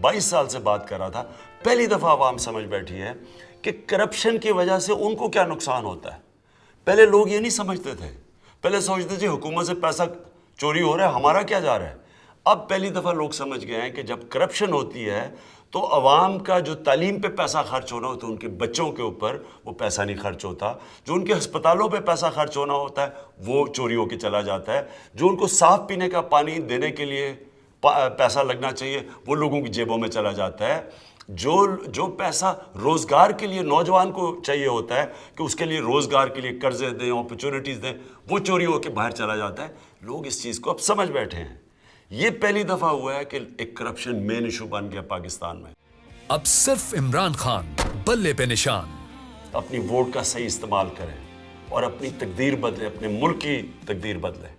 22 سال سے بات کر رہا تھا، پہلی دفعہ عوام سمجھ بیٹھی ہے کہ کرپشن کی وجہ سے ان کو کیا نقصان ہوتا ہے۔ پہلے لوگ یہ نہیں سمجھتے تھے، پہلے سوچتے تھے حکومت سے پیسہ چوری ہو رہا ہے، ہمارا کیا جا رہا ہے۔ اب پہلی دفعہ لوگ سمجھ گئے ہیں کہ جب کرپشن ہوتی ہے تو عوام کا جو تعلیم پہ پیسہ خرچ ہونا ہوتا ہے، ان کے بچوں کے اوپر وہ پیسہ نہیں خرچ ہوتا، جو ان کے ہسپتالوں پہ پیسہ خرچ ہونا ہوتا ہے وہ چوری ہو کے چلا جاتا ہے، جو ان کو صاف پینے کا پانی دینے کے لیے پیسہ لگنا چاہیے وہ لوگوں کی جیبوں میں چلا جاتا ہے، جو پیسہ روزگار کے لیے نوجوان کو چاہیے ہوتا ہے کہ اس کے لیے روزگار کے لیے قرضے دیں، اپرچونٹیز دیں، وہ چوری ہو کے باہر چلا جاتا ہے۔ لوگ اس چیز کو اب سمجھ بیٹھے ہیں۔ یہ پہلی دفعہ ہوا ہے کہ ایک کرپشن مین ایشو بن گیا پاکستان میں۔ اب صرف عمران خان بلے پہ نشان۔ اپنی ووٹ کا صحیح استعمال کریں اور اپنی تقدیر بدلیں، اپنے ملک کی تقدیر بدلیں۔